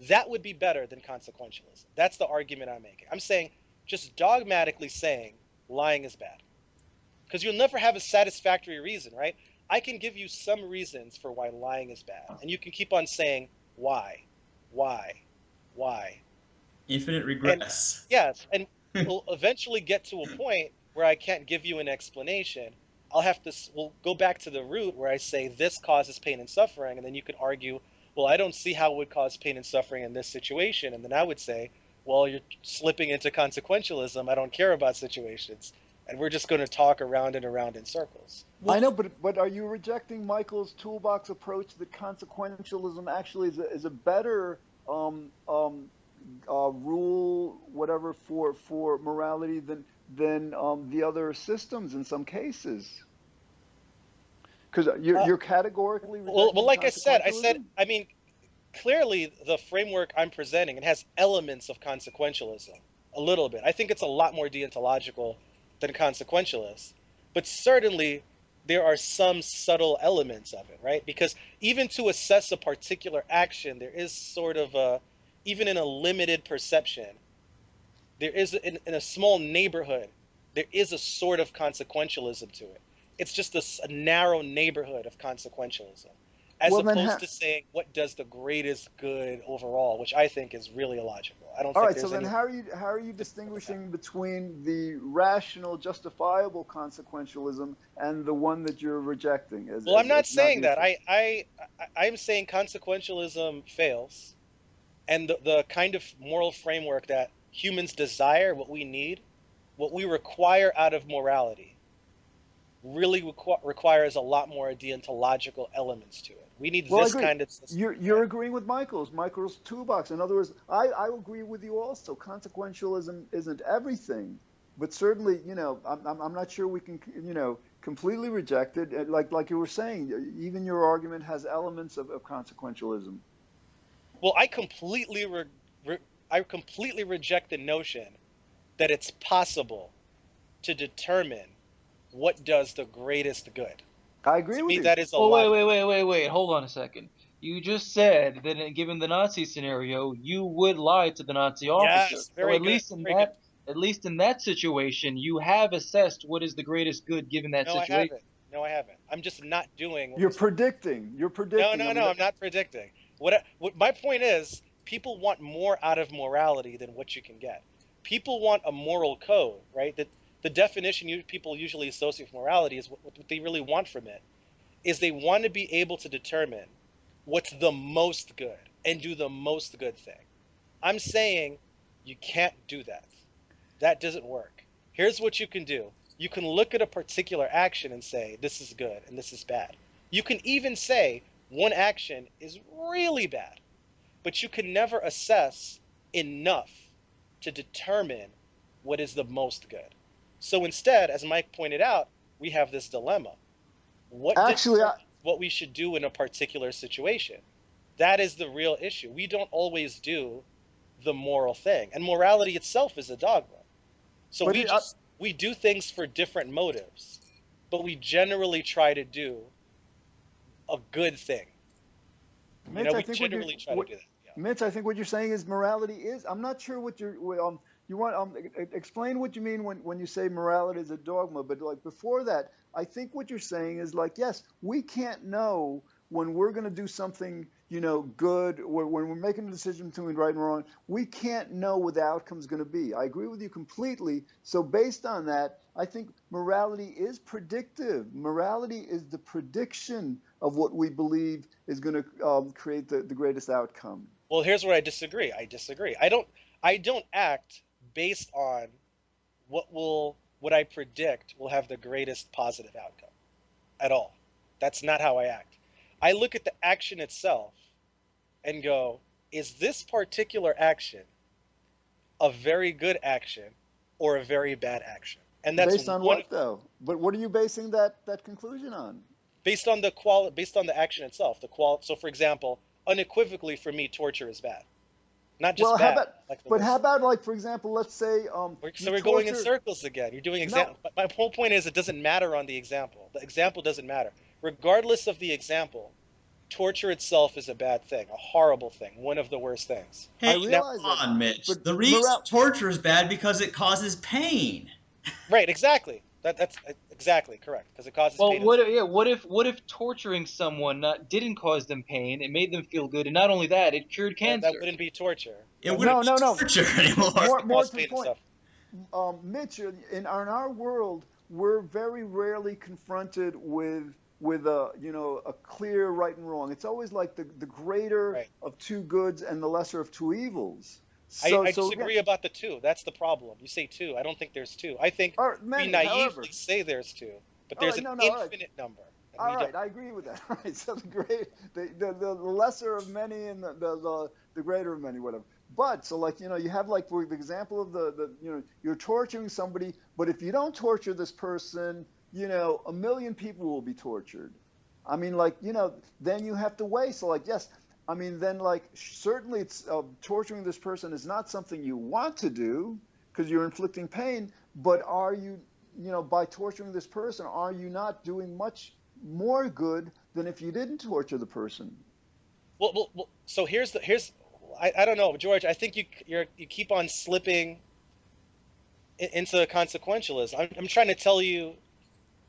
That would be better than consequentialism. That's the argument I'm making. I'm saying just dogmatically saying lying is bad because you'll never have a satisfactory reason, right? I can give you some reasons for why lying is bad, and you can keep on saying why, why, why, Infinite and regress. yes, and we'll eventually get to a point where I can't give you an explanation. We'll go back to the root where I say this causes pain and suffering, and then you could argue, well, I don't see how it would cause pain and suffering in this situation, and then I would say, well, you're slipping into consequentialism. I don't care about situations, and we're just going to talk around and around in circles. I Well, know, but are you rejecting Michael's toolbox approach that consequentialism actually is a better rule, whatever, for morality than the other systems in some cases? Because Uh, you're categorically well, rejecting like consequentialism? I mean, clearly the framework I'm presenting it has elements of consequentialism a little bit. I think it's a lot more deontological than consequentialist, but certainly there are some subtle elements of it, right? Because even to assess a particular action, there is sort of a even in a limited perception, there is in a small neighborhood, there is a sort of consequentialism to it. It's just a narrow neighborhood of consequentialism, as Well, then, opposed to saying what does the greatest good overall, which I think is really illogical. I don't All think right, so there's then any. how are you distinguishing between the rational, justifiable consequentialism and the one that you're rejecting Well, I'm not as not saying that. neutral? I'm saying consequentialism fails, and the kind of moral framework that humans desire, what we need, what we require out of morality, really requires a lot more deontological elements to it. We need Well, I this agree. kind of system, You're right? agreeing with Michael's toolbox. In other words, I agree with you also. Consequentialism isn't everything, but certainly, I'm not sure we can, completely reject it. Like you were saying, even your argument has elements of consequentialism. Well, re I completely reject the notion that it's possible to determine what does the greatest good. I agree To with me, you. that is a Well, lot. wait. Hold on a second. You just said that given the Nazi scenario, you would lie to the Nazi officer. Yes, So very good, very good. at least in that situation, you have assessed what is the greatest good given that No, I situation. haven't. No, I haven't. I'm just not doing what You're was. predicting. You're No, predicting. I no, mean, no. I'm not predicting. What my point is, people want more out of morality than what you can get. People want a moral code, right? That the definition people usually associate with morality is what they really want from it is they want to be able to determine what's the most good and do the most good thing. I'm saying you can't do that. That doesn't work. Here's what you can do. You can look at a particular action and say, this is good and this is bad. You can even say one action is really bad, but you can never assess enough to determine what is the most good. So instead, as Mike pointed out, we have this dilemma. What actually, determines what we should do in a particular situation? That is the real issue. We don't always do the moral thing, and morality itself is a dogma. So but we do things for different motives, but we generally try to do a good thing. You know, Mitch, I we think generally try to do that. Yeah. Mitch, I think what you're saying is morality is. I'm not sure what you want. Explain what you mean when you say morality is a dogma. But like before that, I think what you're saying is like, yes, we can't know when we're going to do something, good, or when we're making a decision between right and wrong. We can't know what the outcome's going to be. I agree with you completely. So based on that, I think morality is predictive. Morality is the prediction of what we believe is going to create the greatest outcome. Well, here's where I disagree. I disagree. I don't act based on what I predict will have the greatest positive outcome at all. That's not how I act. I look at the action itself and go, is this particular action a very good action or a very bad action? And that's Based on one what though? But what are you basing that conclusion on? based on the action itself. So for example, unequivocally for me, torture is bad. Not just Well, how bad, about? like the But how worst. about like for example, let's say you So we're going in torture. circles again. You're doing No, example. My whole point is it doesn't matter on the example. The example doesn't matter. Regardless of the example, torture itself is a bad thing, a horrible thing, one of the worst things. I Hey, Now, realize come that, on, Mitch. but The reason moral. torture is bad because it causes pain. right, exactly. That's exactly correct because it causes Well, pain and suffering. what if torturing someone didn't cause them pain, it made them feel good, and not only that, it cured That cancer. wouldn't be torture. It That would wouldn't No, be no, no. torture anymore. More cause to the pain and point. suffering. Mitch, in our world, we're very rarely confronted with a clear right and wrong. It's always like the greater Right. of two goods and the lesser of two evils. I So again, disagree about the two. That's the problem. You say two. I don't think there's two. I think or we many, naively however. say there's two, but All there's right, an no, all right. infinite number, and All we don't. right, I agree with that. All right, so the lesser of many and the greater of many, whatever. But so like you have like for the example of the you're torturing somebody, but if you don't torture this person, a million people will be tortured. I mean, like then you have to weigh. So like yes, I mean then like certainly it's torturing this person is not something you want to do because you're inflicting pain, but are you by torturing this person, are you not doing much more good than if you didn't torture the person? So here's I don't know, George. I think you keep on slipping into consequentialism. I'm trying to tell you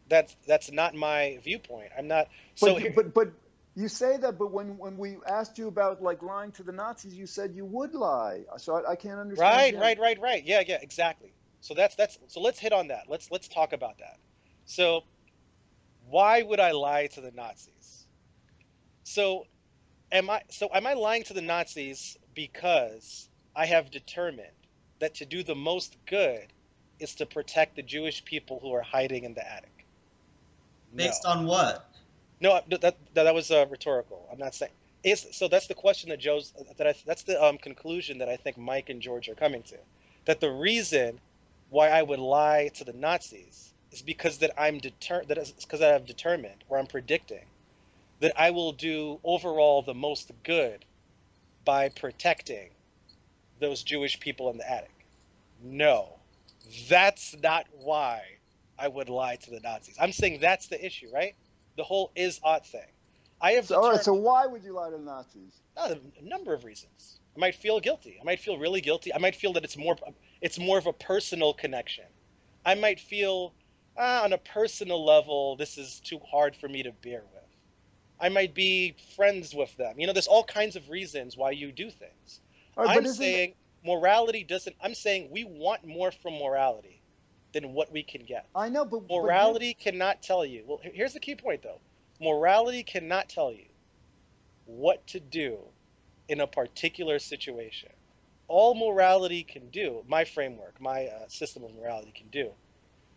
that that's not my viewpoint. I'm not. So But here, but but You say that, but when we asked you about like lying to the Nazis, you said you would lie. So I can't understand. Right, Yeah. right, right, right. Yeah, yeah, exactly. So that's so let's hit on that. Let's talk about that. So why would I lie to the Nazis? So am I lying to the Nazis because I have determined that to do the most good is to protect the Jewish people who are hiding in the attic? Based No. on what? No, that was rhetorical. I'm not saying. So that's the question that that's the conclusion that I think Mike and George are coming to. That the reason why I would lie to the Nazis is because because I have determined or I'm predicting that I will do overall the most good by protecting those Jewish people in the attic. No, that's not why I would lie to the Nazis. I'm saying that's the issue, right? The whole is ought thing. I have So all right. determined So why would you lie to the Nazis? a number of reasons. I might feel guilty. I might feel really guilty. I might feel that it's more of a personal connection. I might feel on a personal level this is too hard for me to bear with. I might be friends with them. There's all kinds of reasons why you do things. All right, but I'm isn't saying morality doesn't, I'm saying we want more from morality than what we can get. I know, but you're Morality cannot tell you. Well, here's the key point though. Morality cannot tell you what to do in a particular situation. All morality can do, my framework, my system of morality can do,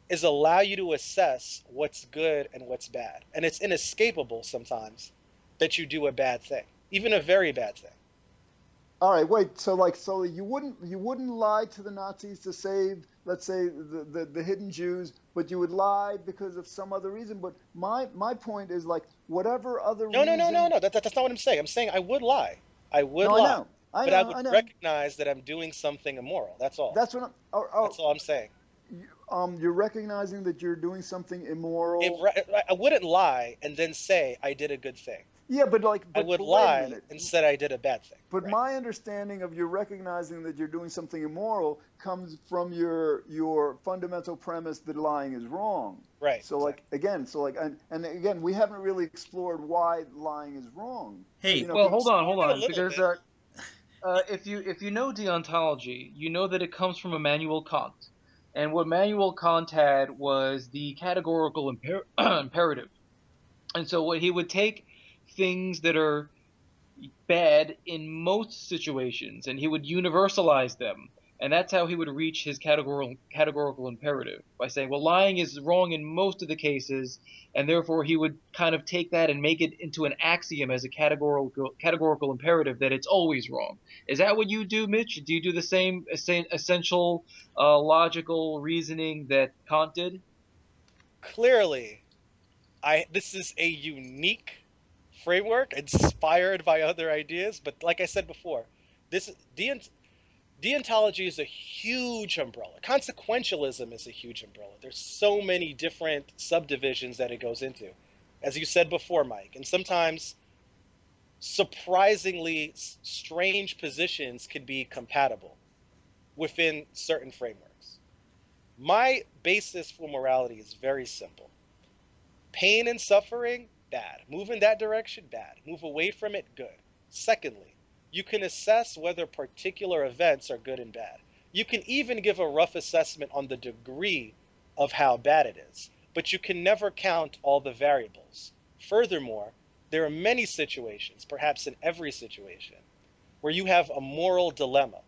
is allow you to assess what's good and what's bad. And it's inescapable sometimes that you do a bad thing, even a very bad thing. all right. Wait. So you wouldn't lie to the Nazis to save, let's say, the hidden Jews, but you would lie because of some other reason. But my point is like whatever other No, no, no, no, reason. no. That's not what I'm saying. I'm saying I would lie. I would No, I lie. know, I But I know, would I know. recognize that I'm doing something immoral. That's all. That's what I'm. That's all I'm saying. You're recognizing that you're doing something immoral. I wouldn't lie and then say I did a good thing. Yeah, but I would wait a lie minute. and said I did a bad thing. But Right. my understanding of you recognizing that you're doing something immoral comes from your fundamental premise that lying is wrong. Right. So like Exactly. again, and again, we haven't really explored why lying is wrong. You Hey, know, Well, 'cause- hold A on, little because bit. if you know deontology, you know that it comes from Immanuel Kant, and what Immanuel Kant had was the categorical imperative, and so what he would take things that are bad in most situations, and he would universalize them. And that's how he would reach his categorical imperative by saying, well, lying is wrong in most of the cases, and therefore he would kind of take that and make it into an axiom as a categorical imperative that it's always wrong. Is that what you do, Mitch? Do you do the same essential logical reasoning that Kant did? Clearly, this is a unique framework inspired by other ideas, but like I said before, this deontology is a huge umbrella. Consequentialism is a huge umbrella. There's so many different subdivisions that it goes into, as you said before, Mike. And sometimes surprisingly strange positions can be compatible within certain frameworks. My basis for morality is very simple. Pain and suffering, bad. Move in that direction, bad. Move away from it, good. Secondly, you can assess whether particular events are good and bad. You can even give a rough assessment on the degree of how bad it is, but you can never count all the variables. Furthermore, there are many situations, perhaps in every situation, where you have a moral dilemma.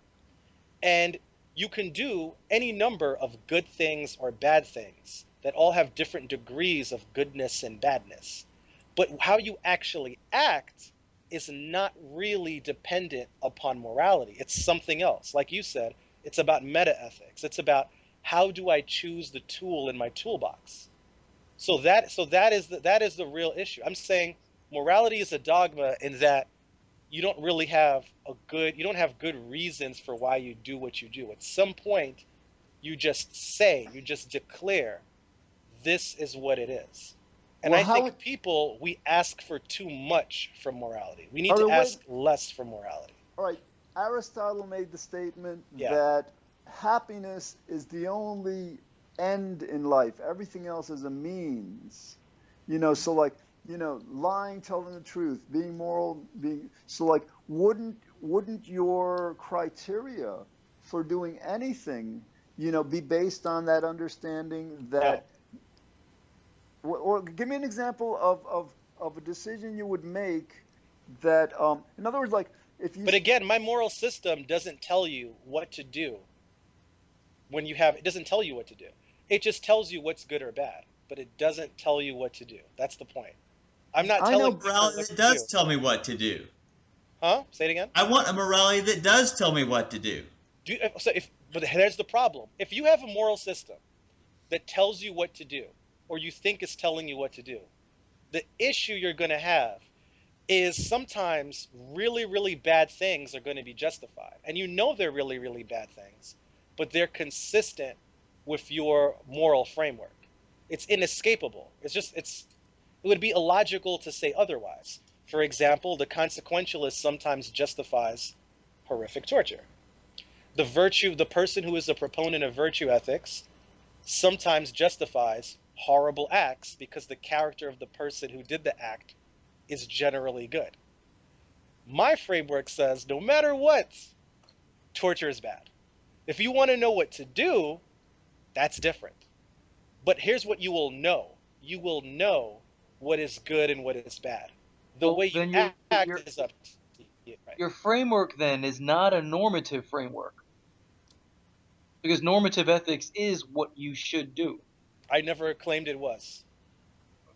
And you can do any number of good things or bad things that all have different degrees of goodness and badness. But how you actually act is not really dependent upon morality. It's something else. Like you said, it's about meta ethics. It's about how do I choose the tool in my toolbox. That is the real issue. I'm saying morality is a dogma in that you don't have good reasons for why you do what you do. At some point, you just declare, this is what it is. And well, I how think it, we ask for too much from morality. We need all to right, wait, ask less from morality. all right. Aristotle made the statement Yeah. that happiness is the only end in life. Everything else is a means. So like lying, telling the truth, being moral, being so like wouldn't your criteria for doing anything, be based on that understanding No. that, or give me an example of a decision you would make that, in other words, like if you, But again, my moral system doesn't tell you what to do when you have, it doesn't tell you what to do. It just tells you what's good or bad, but it doesn't tell you what to do. That's the point. I'm not I telling know, people Morality what that to do. does tell me what to do. Huh? Say it again. I want a morality that does tell me what to do. But there's the problem. If you have a moral system that tells you what to do, or you think is telling you what to do, the issue you're going to have is sometimes really, really bad things are going to be justified. And they're really, really bad things, but they're consistent with your moral framework. It's inescapable. It would be illogical to say otherwise. For example, the consequentialist sometimes justifies horrific torture. The person who is a proponent of virtue ethics sometimes justifies horrible acts because the character of the person who did the act is generally good. My framework says no matter what, torture is bad. If you want to know what to do, that's different. But here's what you will know. You will know what is good and what is bad. The Well, way you then act is up to you. Right? your framework then is not a normative framework, because normative ethics is what you should do. I never claimed it was.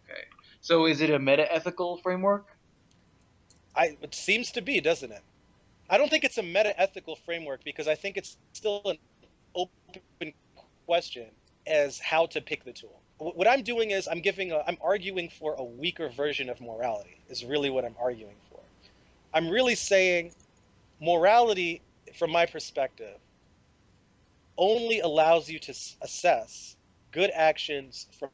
Okay. So is it a meta-ethical framework? It seems to be, doesn't it? I don't think it's a meta-ethical framework because I think it's still an open question as how to pick the tool. What I'm doing is I'm arguing for a weaker version of morality is really what I'm arguing for. I'm really saying morality, from my perspective, only allows you to assess good actions from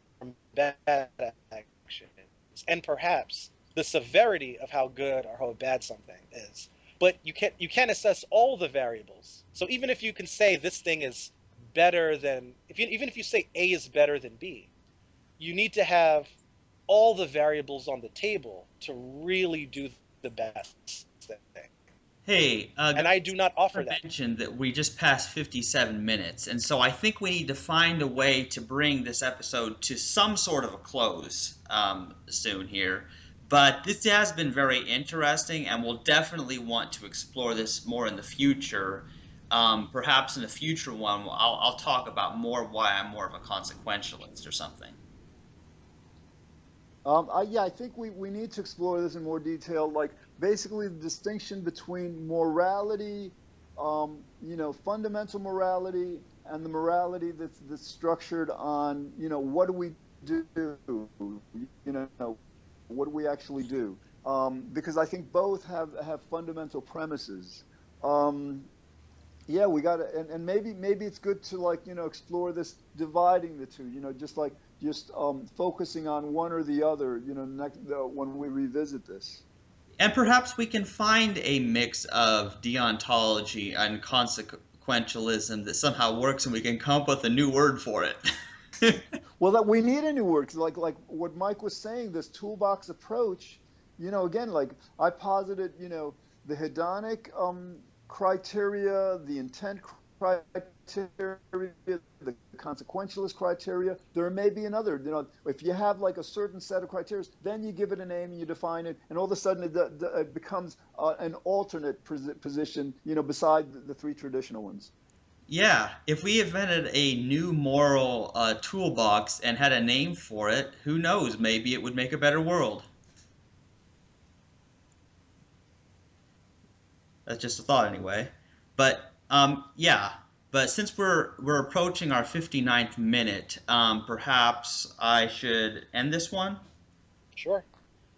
bad actions, and perhaps the severity of how good or how bad something is. But you can't assess all the variables. So even if you can say this thing is better than even if you say A is better than B, you need to have all the variables on the table to really do the best thing. Hey, And I do not offer I that. mentioned that we just passed 57 minutes, and so I think we need to find a way to bring this episode to some sort of a close soon here. But this has been very interesting, and we'll definitely want to explore this more in the future. Perhaps in a future one, I'll talk about more why I'm more of a consequentialist or something. yeah, I think we need to explore this in more detail. Like basically the distinction between morality, fundamental morality, and the morality that's structured on, what do we do, what do we actually do? Because I think both have fundamental premises. Um, yeah, we got to, and maybe it's good to like explore this dividing the two, just focusing on one or the other, when we revisit this. And perhaps we can find a mix of deontology and consequentialism that somehow works, and we can come up with a new word for it. Well, that we need a new word, 'cause like what Mike was saying, this toolbox approach, again, like I posited, the hedonic criteria, the intent criteria, the consequentialist criteria. There may be another. If you have like a certain set of criteria, then you give it a name and you define it, and all of a sudden it becomes an alternate position, beside the three traditional ones. Yeah, if we invented a new moral toolbox and had a name for it, who knows? Maybe it would make a better world. That's just a thought anyway. But yeah. But since we're approaching our 59th minute, perhaps I should end this one. Sure.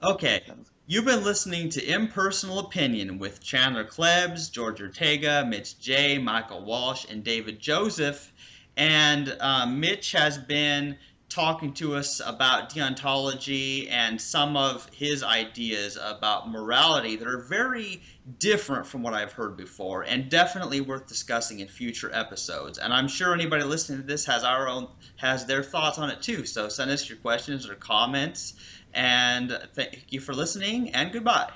Okay, you've been listening to Impersonal Opinion with Chandler Klebs, George Ortega, Mitch J, Michael Walsh, and David Joseph. And Mitch has been talking to us about deontology and some of his ideas about morality that are very different from what I've heard before, and definitely worth discussing in future episodes. And I'm sure anybody listening to this has their thoughts on it too. So send us your questions or comments, And thank you for listening, and goodbye.